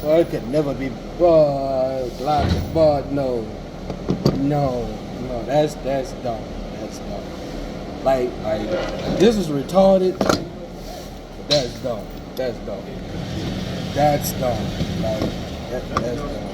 Well, it could never be, Glock, but no, that's dumb. That's dumb. Like this is retarded. But that's dumb. That's dumb. That's dumb. Like that's dumb.